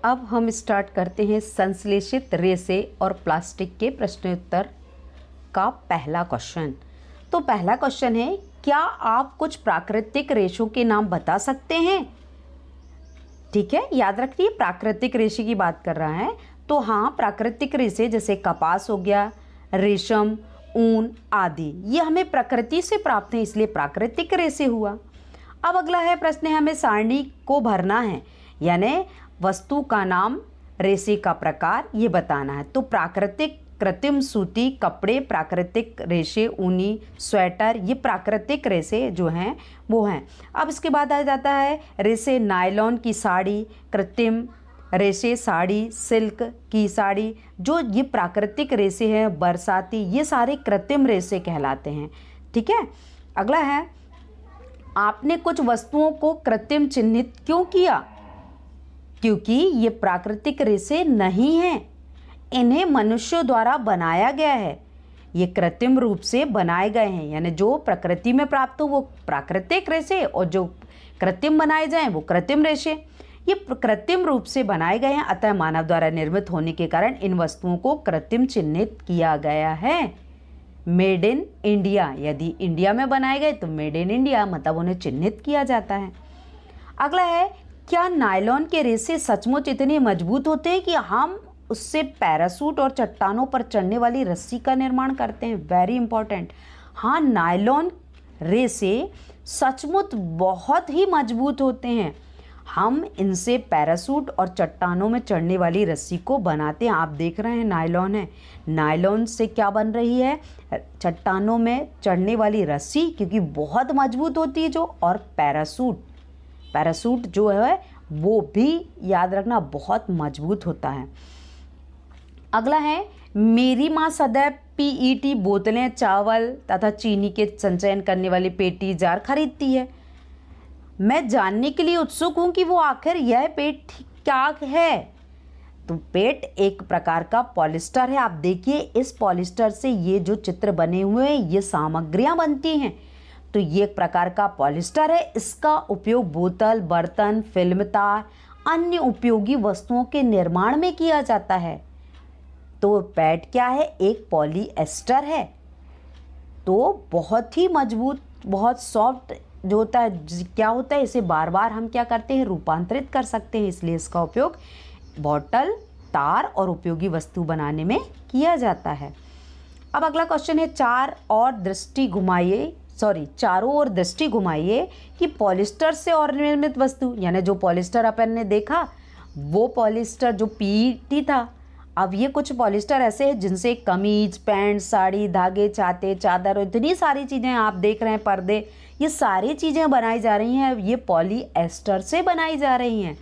अब हम स्टार्ट करते हैं संश्लेषित रेशे और प्लास्टिक के प्रश्नोत्तर का पहला क्वेश्चन। तो पहला क्वेश्चन है, क्या आप कुछ प्राकृतिक रेशों के नाम बता सकते हैं? ठीक है, याद रखिए प्राकृतिक रेशे की बात कर रहा है। तो हाँ, प्राकृतिक रेशे जैसे कपास हो गया, रेशम, ऊन आदि, ये हमें प्रकृति से प्राप्त है, इसलिए प्राकृतिक रेशे हुआ। अब अगला है प्रश्न है, हमें सारणी को भरना है, यानी वस्तु का नाम, रेशे का प्रकार ये बताना है। तो प्राकृतिक, कृत्रिम सूती कपड़े, प्राकृतिक रेशे, ऊनी स्वेटर, ये प्राकृतिक रेशे जो हैं वो हैं। अब इसके बाद आ जाता है रेशे, नायलॉन की साड़ी, कृत्रिम रेशे साड़ी, सिल्क की साड़ी, जो ये प्राकृतिक रेशे हैं, बरसाती, ये सारे कृत्रिम रेशे कहलाते हैं। ठीक है, अगला है, आपने कुछ वस्तुओं को कृत्रिम चिन्हित क्यों किया? क्योंकि ये प्राकृतिक रेशे नहीं हैं, इन्हें मनुष्यों द्वारा बनाया गया है, ये कृत्रिम रूप से बनाए गए हैं, यानी जो प्रकृति में प्राप्त हो वो प्राकृतिक रेशे और जो कृत्रिम बनाए जाएं वो कृत्रिम रेशे। ये कृत्रिम रूप से बनाए गए हैं, अतः मानव द्वारा निर्मित होने के कारण इन वस्तुओं को कृत्रिम चिन्हित किया गया है। मेड इन इंडिया, यदि इंडिया में बनाए गए तो मेड इन इंडिया, मतलब उन्हें चिन्हित किया जाता है। अगला है, क्या नायलॉन के रेशे सचमुच इतने मजबूत होते हैं कि हम उससे पैरासूट और चट्टानों पर चढ़ने वाली रस्सी का निर्माण करते हैं? Very important. हाँ, नायलॉन रेशे सचमुच बहुत ही मजबूत होते हैं, हम इनसे पैरासूट और चट्टानों में चढ़ने वाली रस्सी को बनाते हैं। आप देख रहे हैं नायलॉन है, नायलॉन से क्या बन रही है? चट्टानों में चढ़ने वाली रस्सी, क्योंकि बहुत मजबूत होती है जो, और पैरासूट जो है वो भी याद रखना बहुत मजबूत होता है। अगला है, मेरी माँ सदैव पीईटी बोतलें, चावल तथा चीनी के संचयन करने वाली पेटी जार खरीदती है। मैं जानने के लिए उत्सुक हूँ कि वो आखिर यह पेट क्या है। तो पेट एक प्रकार का पॉलिस्टर है। आप देखिए इस पॉलिस्टर से ये जो चित्र बने हुए हैं ये सामग्रियाँ बनती हैं। तो ये एक प्रकार का पॉलिस्टर है, इसका उपयोग बोतल, बर्तन, फिल्म तार, अन्य उपयोगी वस्तुओं के निर्माण में किया जाता है। तो पैड क्या है? एक पॉलीएस्टर है। तो बहुत ही मजबूत, बहुत सॉफ्ट जो होता है, क्या होता है, इसे बार बार हम क्या करते हैं? रूपांतरित कर सकते हैं, इसलिए इसका उपयोग बॉटल, तार और उपयोगी वस्तु बनाने में किया जाता है। अब अगला क्वेश्चन है, चारों ओर दृष्टि घुमाइए कि पॉलिस्टर से और निर्मित वस्तु, यानी जो पॉलिस्टर अपन ने देखा वो पॉलिस्टर जो पीईटी था, अब ये कुछ पॉलिस्टर ऐसे हैं जिनसे कमीज, पैंट, साड़ी, धागे, छाते, चादर, इतनी सारी चीज़ें आप देख रहे हैं, पर्दे, ये सारी चीज़ें बनाई जा रही हैं, ये पॉलीएस्टर से बनाई जा रही हैं।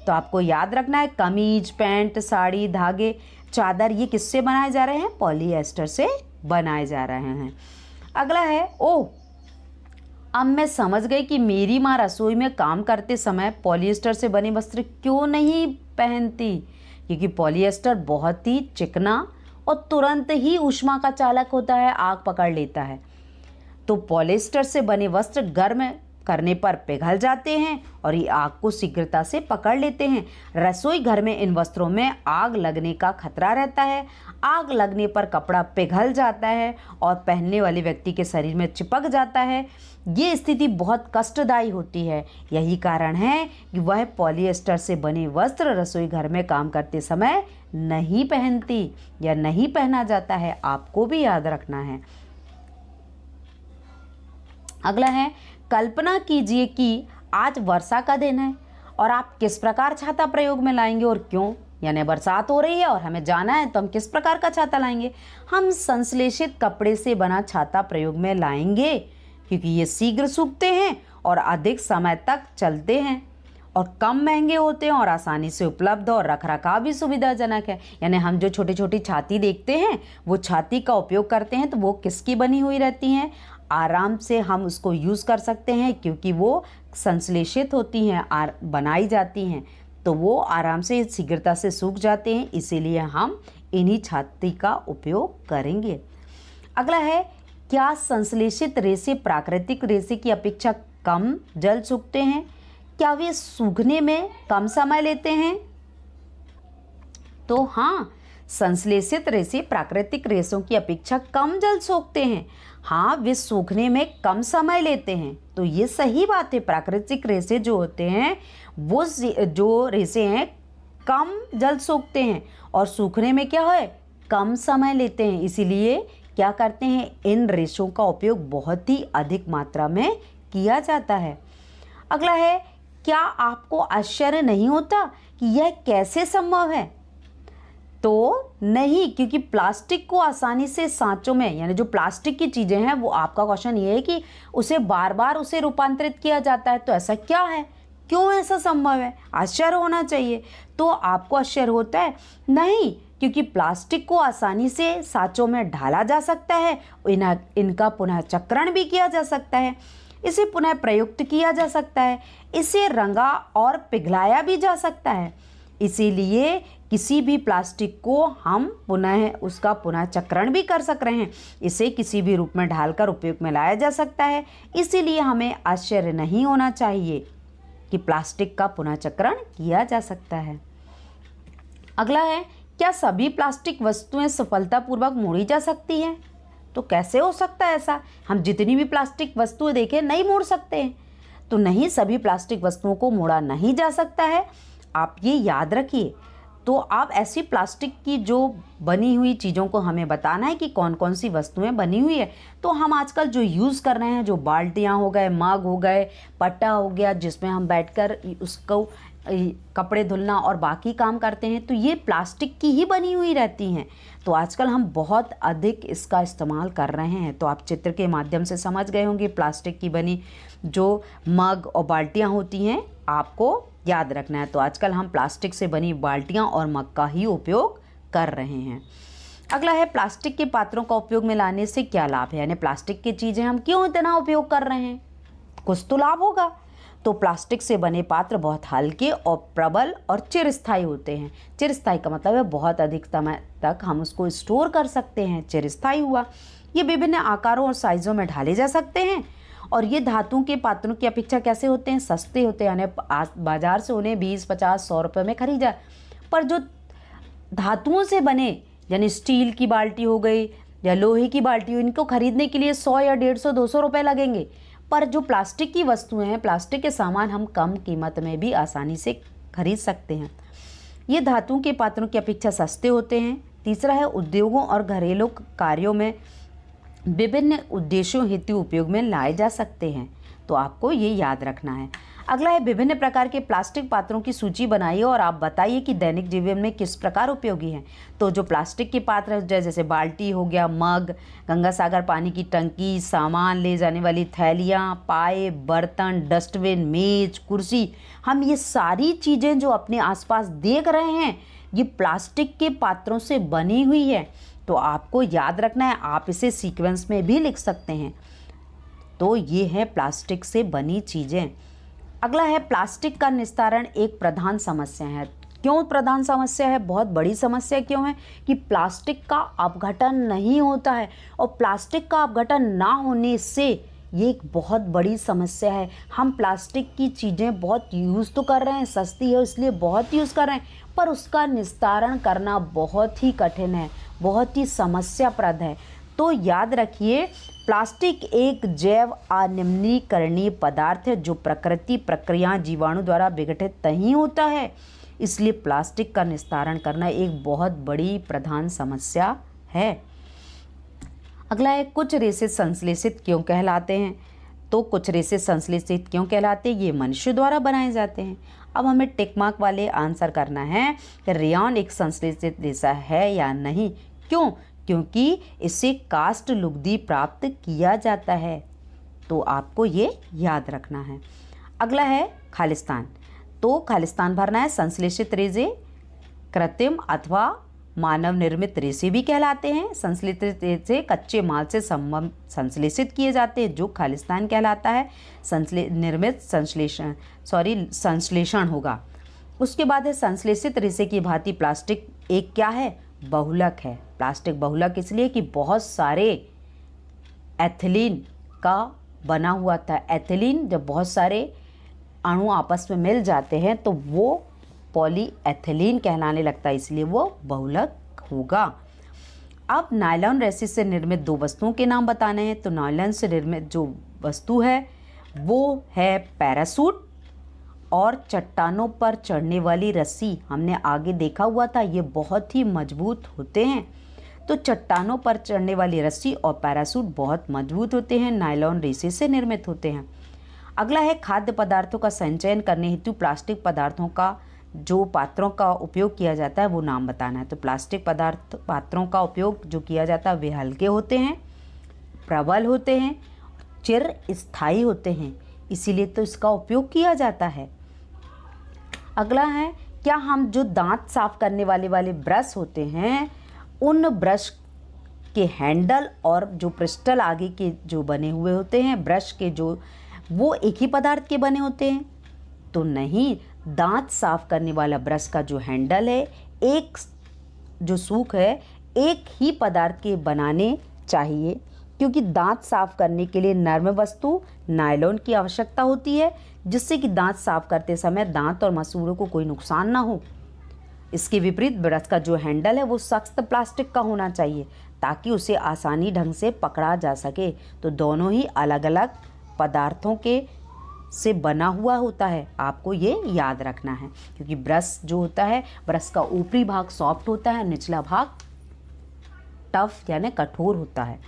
तो आपको याद रखना है, कमीज, पैंट, साड़ी, धागे, चादर, ये किससे बनाए जा रहे हैं? पॉलीएस्टर से बनाए जा रहे हैं। अगला है, अब मैं समझ गई कि मेरी माँ रसोई में काम करते समय पॉलीएस्टर से बने वस्त्र क्यों नहीं पहनती, क्योंकि पॉलीएस्टर बहुत ही चिकना और तुरंत ही ऊष्मा का चालक होता है, आग पकड़ लेता है। तो पॉलिएस्टर से बने वस्त्र गर्म करने पर पिघल जाते हैं और ये आग को शीघ्रता से पकड़ लेते हैं। रसोई घर में इन वस्त्रों में आग लगने का खतरा रहता है। आग लगने पर कपड़ा पिघल जाता है और पहनने वाले व्यक्ति के शरीर में चिपक जाता है। ये स्थिति बहुत कष्टदायी होती है। यही कारण है कि वह पॉलिएस्टर से बने वस्त्र रसोई घर में काम करते समय नहीं पहनती या नहीं पहना जाता है, आपको भी याद रखना है। अगला है, कल्पना कीजिए कि आज वर्षा का दिन है और आप किस प्रकार छाता प्रयोग में लाएंगे और क्यों। यानी बरसात हो रही है और हमें जाना है, तो हम किस प्रकार का छाता लाएंगे? हम संश्लेषित कपड़े से बना छाता प्रयोग में लाएंगे, क्योंकि ये शीघ्र सूखते हैं और अधिक समय तक चलते हैं और कम महंगे होते हैं और आसानी से उपलब्ध और रखरखाव भी सुविधाजनक है। यानी हम जो छोटी छोटी छाती देखते हैं वो छाती का उपयोग करते हैं, तो वो किसकी बनी हुई रहती हैं? आराम से हम उसको यूज़ कर सकते हैं, क्योंकि वो संश्लेषित होती हैं, बनाई जाती हैं, तो वो आराम से शीघ्रता से सूख जाते हैं, इसीलिए हम इन्हीं छाती का उपयोग करेंगे। अगला है, क्या संश्लेषित रेशे प्राकृतिक रेशे की अपेक्षा कम जल सूखते हैं? क्या वे सूखने में कम समय लेते हैं? तो हाँ, संश्लेषित रेशे प्राकृतिक रेशों की अपेक्षा कम जल सोखते हैं। हाँ, वे सूखने में कम समय लेते हैं। तो ये सही बात है, प्राकृतिक रेशे जो होते हैं वो जो रेशे हैं कम जल सोखते हैं और सूखने में क्या है, कम समय लेते हैं। इसीलिए क्या करते हैं, इन रेशों का उपयोग बहुत ही अधिक मात्रा में किया जाता है। अगला है, क्या आपको आश्चर्य नहीं होता कि यह कैसे संभव है? तो नहीं, क्योंकि प्लास्टिक को आसानी से सांचों में, यानी जो प्लास्टिक की चीज़ें हैं, वो आपका क्वेश्चन ये है कि उसे बार बार उसे रूपांतरित किया जाता है। तो ऐसा क्या है, क्यों ऐसा संभव है? आश्चर्य होना चाहिए। तो आपको आश्चर्य होता है? नहीं, क्योंकि प्लास्टिक को आसानी से सांचों में ढाला जा सकता है, इनका पुनः चक्रण भी किया जा सकता है, इसे पुनः प्रयुक्त किया जा सकता है, इसे रंगा और पिघलाया भी जा सकता है। इसीलिए किसी भी प्लास्टिक को हम उसका पुनः चक्रण भी कर सक रहे हैं, इसे किसी भी रूप में ढालकर उपयोग में लाया जा सकता है। इसीलिए हमें आश्चर्य नहीं होना चाहिए कि प्लास्टिक का पुनः चक्रण किया जा सकता है। अगला है, क्या सभी प्लास्टिक वस्तुएं सफलतापूर्वक मोड़ी जा सकती हैं? तो कैसे हो सकता है ऐसा? हम जितनी भी प्लास्टिक वस्तुएं देखें नहीं मोड़ सकते हैं। तो नहीं, सभी प्लास्टिक वस्तुओं को मोड़ा नहीं जा सकता है, आप ये याद रखिए। तो आप ऐसी प्लास्टिक की जो बनी हुई चीज़ों को हमें बताना है कि कौन कौन सी वस्तुएं बनी हुई है। तो हम आजकल जो यूज़ कर रहे हैं, जो बाल्टियाँ हो गए, मग हो गए, पट्टा हो गया, जिसमें हम बैठकर उसको कपड़े धुलना और बाकी काम करते हैं, तो ये प्लास्टिक की ही बनी हुई रहती हैं। तो आजकल हम बहुत अधिक इसका इस्तेमाल कर रहे हैं। तो आप चित्र के माध्यम से समझ गए होंगे, प्लास्टिक की बनी जो मग और बाल्टियाँ होती हैं आपको याद रखना है। तो आजकल हम प्लास्टिक से बनी बाल्टियाँ और मग का ही उपयोग कर रहे हैं। अगला है, प्लास्टिक के पात्रों का उपयोग में लाने से क्या लाभ है? यानी प्लास्टिक की चीज़ें हम क्यों इतना उपयोग कर रहे हैं, कुछ तो लाभ होगा। तो प्लास्टिक से बने पात्र बहुत हल्के और प्रबल और चिरस्थायी होते हैं। चिरस्थायी का मतलब है बहुत अधिक समय तक हम उसको स्टोर कर सकते हैं, चिरस्थायी हुआ। ये विभिन्न आकारों और साइज़ों में ढाले जा सकते हैं और ये धातु के पात्रों की अपेक्षा कैसे होते हैं, सस्ते होते हैं। यानी बाजार से उन्हें 20, 50, 100 रुपये में खरीदा, पर जो धातुओं से बने, यानी स्टील की बाल्टी हो गई या लोहे की बाल्टी हो, इनको खरीदने के लिए 100 या 150, 200 रुपये लगेंगे। पर जो प्लास्टिक की वस्तुएं हैं, प्लास्टिक के सामान हम कम कीमत में भी आसानी से खरीद सकते हैं। ये धातु के पात्रों की अपेक्षा सस्ते होते हैं। तीसरा है, उद्योगों और घरेलू कार्यों में विभिन्न उद्देश्यों हेतु उपयोग में लाए जा सकते हैं। तो आपको ये याद रखना है। अगला है, विभिन्न प्रकार के प्लास्टिक पात्रों की सूची बनाइए और आप बताइए कि दैनिक जीवन में किस प्रकार उपयोगी हैं। तो जो प्लास्टिक के पात्र जैसे बाल्टी हो गया, मग, गंगा सागर पानी की टंकी, सामान ले जाने वाली थैलियाँ, पाए, बर्तन, डस्टबिन, मेज, कुर्सी, हम ये सारी चीज़ें जो अपने आसपास देख रहे हैं, ये प्लास्टिक के पात्रों से बनी हुई है। तो आपको याद रखना है, आप इसे सीक्वेंस में भी लिख सकते हैं। तो ये है प्लास्टिक से बनी चीज़ें। अगला है, प्लास्टिक का निस्तारण एक प्रधान समस्या है। क्यों प्रधान समस्या है, बहुत बड़ी समस्या क्यों है कि प्लास्टिक का अपघटन नहीं होता है और प्लास्टिक का अपघटन ना होने से ये एक बहुत बड़ी समस्या है। हम प्लास्टिक की चीज़ें बहुत यूज़ तो कर रहे हैं, सस्ती है इसलिए बहुत यूज़ कर रहे हैं, पर उसका निस्तारण करना बहुत ही कठिन है, बहुत ही समस्याप्रद है। तो याद रखिए, प्लास्टिक एक जैव अनिम्नीकरणीय पदार्थ है जो प्रकृति प्रक्रिया जीवाणु द्वारा विघटित नहीं होता है। इसलिए प्लास्टिक का निस्तारण करना एक बहुत बड़ी प्रधान समस्या है। अगला है, कुछ रेशे संश्लेषित क्यों कहलाते हैं? तो कुछ रेशे संश्लेषित क्यों कहलाते हैं? ये मनुष्य द्वारा बनाए जाते हैं। अब हमें टिक मार्क वाले आंसर करना है कि रेयॉन एक संश्लेषित रेशा है या नहीं। क्यों? क्योंकि इससे कास्ट लुगदी प्राप्त किया जाता है। तो आपको ये याद रखना है। अगला है, खालिस्तान। तो खालिस्तान भरना है। संश्लेषित रेशे कृत्रिम अथवा मानव निर्मित रेशे भी कहलाते हैं। संश्लेषित रेशे कच्चे माल से संश्लेषित किए जाते हैं, जो खालिस्तान कहलाता है। संश्लेषण होगा। उसके बाद है, संश्लेषित रेशे की भांति प्लास्टिक एक क्या है, बहुलक है। प्लास्टिक बहुलक इसलिए कि बहुत सारे एथिलीन का बना हुआ था। एथिलीन जब बहुत सारे अणु आपस में मिल जाते हैं तो वो पॉलीएथिलीन कहलाने लगता है, इसलिए वो बहुलक होगा। अब नायलॉन रेसे से निर्मित दो वस्तुओं के नाम बताने हैं। तो नायलॉन से निर्मित जो वस्तु है वो है पैरासूट और चट्टानों पर चढ़ने वाली रस्सी। हमने आगे देखा हुआ था, ये बहुत ही मजबूत होते हैं। तो चट्टानों पर चढ़ने वाली रस्सी और पैरासूट बहुत मजबूत होते हैं, नायलॉन रेसे से निर्मित होते हैं। अगला है खाद्य पदार्थों का संचयन करने हेतु प्लास्टिक पदार्थों का जो पात्रों का उपयोग किया जाता है वो नाम बताना है। तो प्लास्टिक पात्रों का उपयोग जो किया जाता है वे हल्के होते हैं, प्रबल होते हैं, चिर स्थायी होते हैं, इसीलिए तो इसका उपयोग किया जाता है। अगला है, क्या हम जो दांत साफ करने वाले ब्रश होते हैं उन ब्रश के हैंडल और जो ब्रिस्टल आगे के जो बने हुए होते हैं ब्रश के वो एक ही पदार्थ के बने होते हैं? तो नहीं, दांत साफ करने वाला ब्रश का जो हैंडल है, एक जो सूख है, एक ही पदार्थ के बनाने चाहिए, क्योंकि दांत साफ करने के लिए नर्म वस्तु नायलॉन की आवश्यकता होती है, जिससे कि दांत साफ करते समय दांत और मसूड़ों को कोई नुकसान ना हो। इसके विपरीत ब्रश का जो हैंडल है वो सख्त प्लास्टिक का होना चाहिए, ताकि उसे आसानी ढंग से पकड़ा जा सके। तो दोनों ही अलग अलग पदार्थों के से बना हुआ होता है, आपको ये याद रखना है, क्योंकि ब्रश जो होता है, ब्रश का ऊपरी भाग सॉफ्ट होता है, निचला भाग टफ यानी कठोर होता है।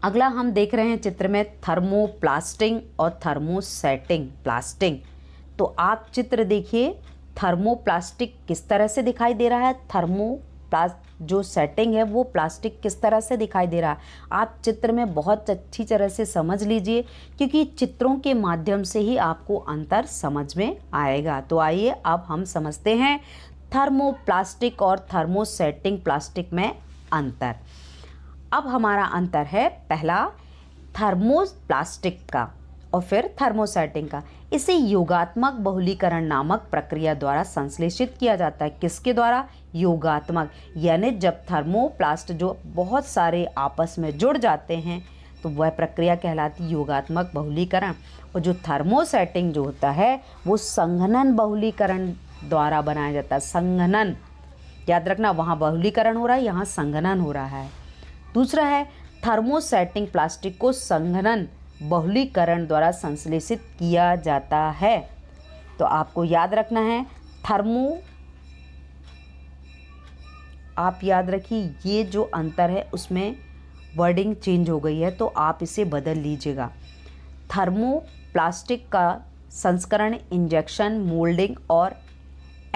अगला हम देख रहे हैं चित्र में थर्मोप्लास्टिंग और थर्मोसेटिंग प्लास्टिंग। तो आप चित्र देखिए, थर्मोप्लास्टिक किस तरह से दिखाई दे रहा है, जो सेटिंग है वो प्लास्टिक किस तरह से दिखाई दे रहा है। आप चित्र में बहुत अच्छी तरह से समझ लीजिए, क्योंकि चित्रों के माध्यम से ही आपको अंतर समझ में आएगा। तो आइए अब हम समझते हैं थर्मोप्लास्टिक और थर्मोसेटिंग प्लास्टिक में अंतर। अब हमारा अंतर है पहला थर्मोप्लास्टिक का और फिर थर्मोसेटिंग का। इसे योगात्मक बहुलीकरण नामक प्रक्रिया द्वारा संश्लेषित किया जाता है। किसके द्वारा? योगात्मक, यानी जब थर्मोप्लास्ट जो बहुत सारे आपस में जुड़ जाते हैं तो वह प्रक्रिया कहलाती योगात्मक बहुलीकरण। और जो थर्मोसेटिंग जो होता है वो संघनन बहुलीकरण द्वारा बनाया जाता है। संघनन, याद रखना, वहाँ बहुलीकरण हो रहा है, यहाँ संघनन हो रहा है। दूसरा है थर्मोसेटिंग प्लास्टिक को संघनन बहुलीकरण द्वारा संश्लेषित किया जाता है। तो आपको याद रखना है आप याद रखिए, ये जो अंतर है उसमें वर्डिंग चेंज हो गई है, तो आप इसे बदल लीजिएगा। थर्मोप्लास्टिक का संस्करण इंजेक्शन मोल्डिंग और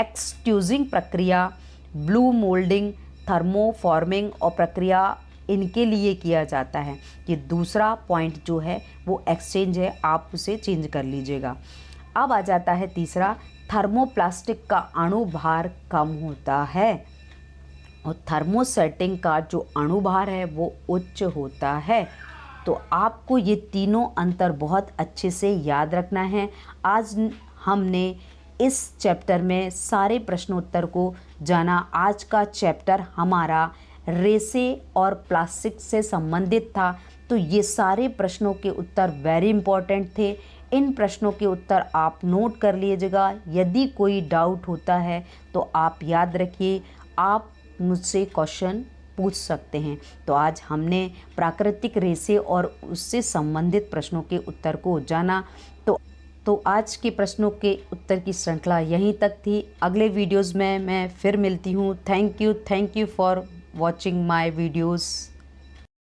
एक्सट्रूजिंग प्रक्रिया, ब्लू मोल्डिंग, थर्मोफॉर्मिंग और प्रक्रिया इनके लिए किया जाता है। ये दूसरा पॉइंट जो है वो एक्सचेंज है, आप उसे चेंज कर लीजिएगा। अब आ जाता है तीसरा, थर्मोप्लास्टिक का अणु भार कम होता है और थर्मोसेटिंग का जो अणु भार है वो उच्च होता है। तो आपको ये तीनों अंतर बहुत अच्छे से याद रखना है। आज हमने इस चैप्टर में सारे प्रश्नोत्तर को जाना। आज का चैप्टर हमारा रेसे और प्लास्टिक से संबंधित था। तो ये सारे प्रश्नों के उत्तर वेरी इंपॉर्टेंट थे। इन प्रश्नों के उत्तर आप नोट कर लीजिएगा। यदि कोई डाउट होता है तो आप याद रखिए, आप मुझसे क्वेश्चन पूछ सकते हैं। तो आज हमने प्राकृतिक रेसे और उससे संबंधित प्रश्नों के उत्तर को जाना। तो आज के प्रश्नों के उत्तर की श्रृंखला यहीं तक थी। अगले वीडियोज़ में मैं फिर मिलती हूँ। Thank you for watching my videos.